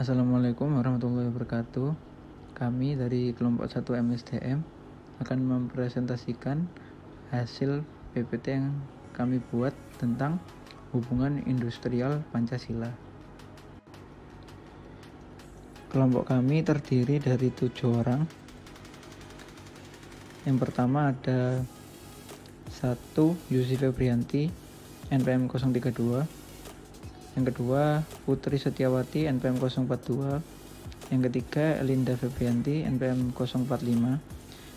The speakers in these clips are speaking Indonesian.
Assalamualaikum warahmatullahi wabarakatuh. Kami dari kelompok 1 MSDM akan mempresentasikan hasil PPT yang kami buat tentang hubungan industrial Pancasila. Kelompok kami terdiri dari 7 orang. Yang pertama ada 1 Yusi Febrianti, NPM 032. Yang kedua, Putri Setiawati, NPM 042. Yang ketiga, Elinda Febrianti, NPM 045.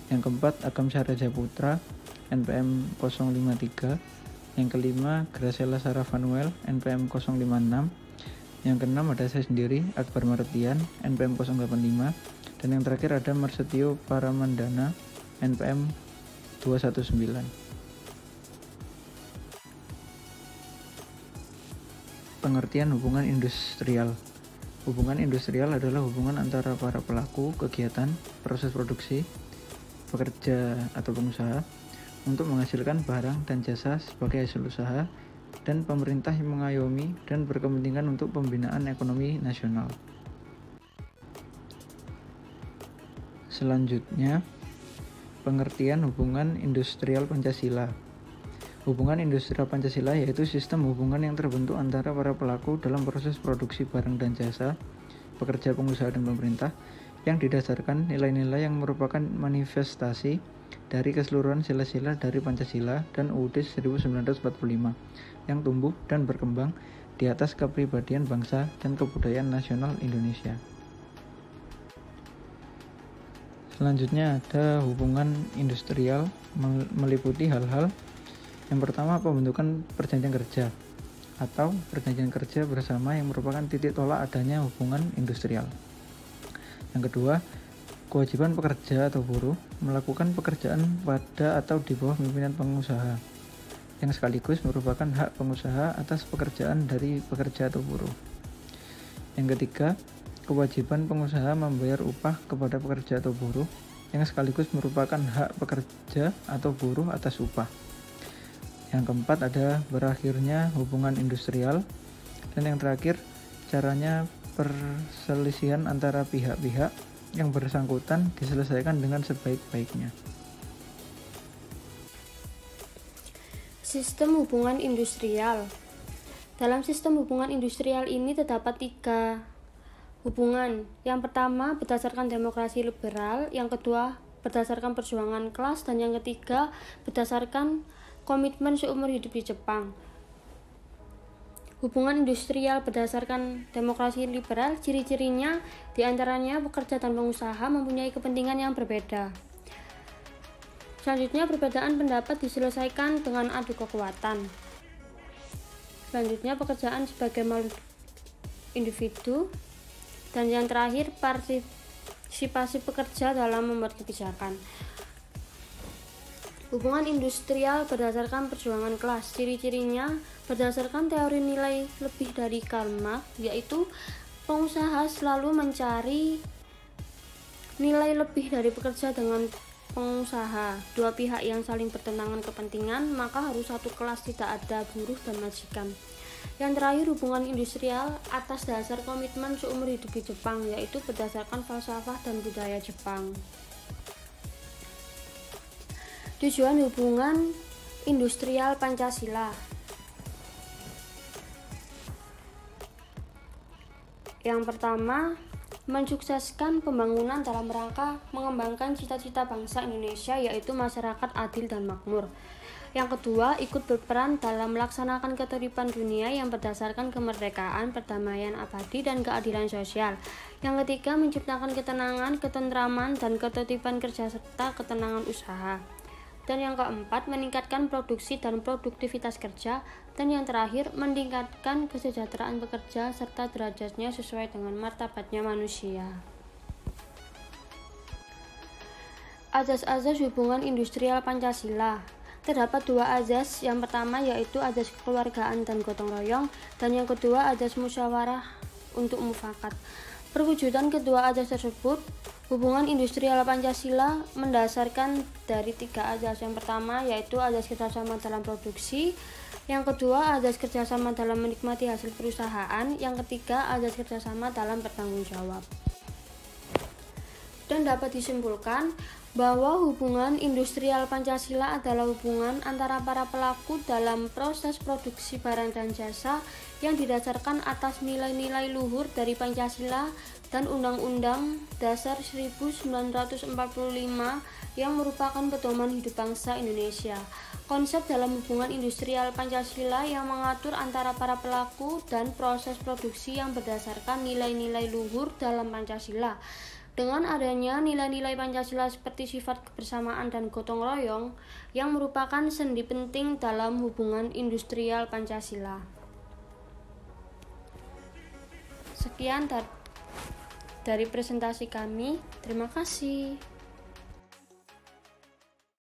Yang keempat, Agam Syahraja Putra, NPM 053. Yang kelima, Graciela Sarah Vanuel, NPM 056. Yang keenam ada saya sendiri, Akbar Martian, NPM 085. Dan yang terakhir ada Marsetio Paramandana, NPM 219. Pengertian hubungan industrial. Hubungan industrial adalah hubungan antara para pelaku kegiatan proses produksi, pekerja atau pengusaha untuk menghasilkan barang dan jasa sebagai hasil usaha, dan pemerintah yang mengayomi dan berkepentingan untuk pembinaan ekonomi nasional. Selanjutnya, pengertian hubungan industrial Pancasila. Hubungan industrial Pancasila yaitu sistem hubungan yang terbentuk antara para pelaku dalam proses produksi barang dan jasa, pekerja, pengusaha, dan pemerintah, yang didasarkan nilai-nilai yang merupakan manifestasi dari keseluruhan sila-sila dari Pancasila dan UUD 1945 yang tumbuh dan berkembang di atas kepribadian bangsa dan kebudayaan nasional Indonesia. Selanjutnya ada hubungan industrial meliputi hal-hal. Yang pertama, pembentukan perjanjian kerja atau perjanjian kerja bersama yang merupakan titik tolak adanya hubungan industrial. Yang kedua, kewajiban pekerja atau buruh melakukan pekerjaan pada atau di bawah pimpinan pengusaha, yang sekaligus merupakan hak pengusaha atas pekerjaan dari pekerja atau buruh. Yang ketiga, kewajiban pengusaha membayar upah kepada pekerja atau buruh, yang sekaligus merupakan hak pekerja atau buruh atas upah. Yang keempat ada berakhirnya hubungan industrial. Dan yang terakhir, caranya perselisihan antara pihak-pihak yang bersangkutan diselesaikan dengan sebaik-baiknya. Sistem hubungan industrial. Dalam sistem hubungan industrial ini terdapat 3 hubungan. Yang pertama berdasarkan demokrasi liberal, yang kedua berdasarkan perjuangan kelas, dan yang ketiga berdasarkan komitmen seumur hidup di Jepang. Hubungan industrial berdasarkan demokrasi liberal, ciri-cirinya diantaranya pekerja dan pengusaha mempunyai kepentingan yang berbeda. Selanjutnya, perbedaan pendapat diselesaikan dengan adu kekuatan. Selanjutnya, pekerjaan sebagai makhluk individu. Dan yang terakhir, partisipasi pekerja dalam membuat kebijakan. Hubungan industrial berdasarkan perjuangan kelas, ciri-cirinya berdasarkan teori nilai lebih dari Karl Marx, yaitu pengusaha selalu mencari nilai lebih dari pekerja dengan pengusaha. Dua pihak yang saling bertentangan kepentingan, maka harus satu kelas, tidak ada buruh dan majikan. Yang terakhir, hubungan industrial atas dasar komitmen seumur hidup di Jepang, yaitu berdasarkan falsafah dan budaya Jepang. Tujuan hubungan industrial Pancasila. Yang pertama, mensukseskan pembangunan dalam rangka mengembangkan cita-cita bangsa Indonesia, yaitu masyarakat adil dan makmur. Yang kedua, ikut berperan dalam melaksanakan ketertiban dunia yang berdasarkan kemerdekaan, perdamaian abadi, dan keadilan sosial. Yang ketiga, menciptakan ketenangan, ketentraman, dan ketertiban kerja serta ketenangan usaha. Dan yang keempat, meningkatkan produksi dan produktivitas kerja. Dan yang terakhir, meningkatkan kesejahteraan pekerja serta derajatnya sesuai dengan martabatnya manusia. Azas-azas hubungan industrial Pancasila. Terdapat dua azas, yang pertama yaitu azas kekeluargaan dan gotong royong, dan yang kedua azas musyawarah untuk mufakat. Perwujudan kedua azas tersebut, hubungan industrial Pancasila mendasarkan dari tiga azas. Yang pertama yaitu azas kerjasama dalam produksi, yang kedua azas kerjasama dalam menikmati hasil perusahaan, yang ketiga azas kerjasama dalam bertanggung jawab. Dan dapat disimpulkan bahwa hubungan industrial Pancasila adalah hubungan antara para pelaku dalam proses produksi barang dan jasa yang didasarkan atas nilai-nilai luhur dari Pancasila dan Undang-Undang Dasar 1945 yang merupakan pedoman hidup bangsa Indonesia. Konsep dalam hubungan industrial Pancasila yang mengatur antara para pelaku dan proses produksi yang berdasarkan nilai-nilai luhur dalam Pancasila. Dengan adanya nilai-nilai Pancasila seperti sifat kebersamaan dan gotong royong yang merupakan sendi penting dalam hubungan industrial Pancasila. Sekian dari presentasi kami. Terima kasih.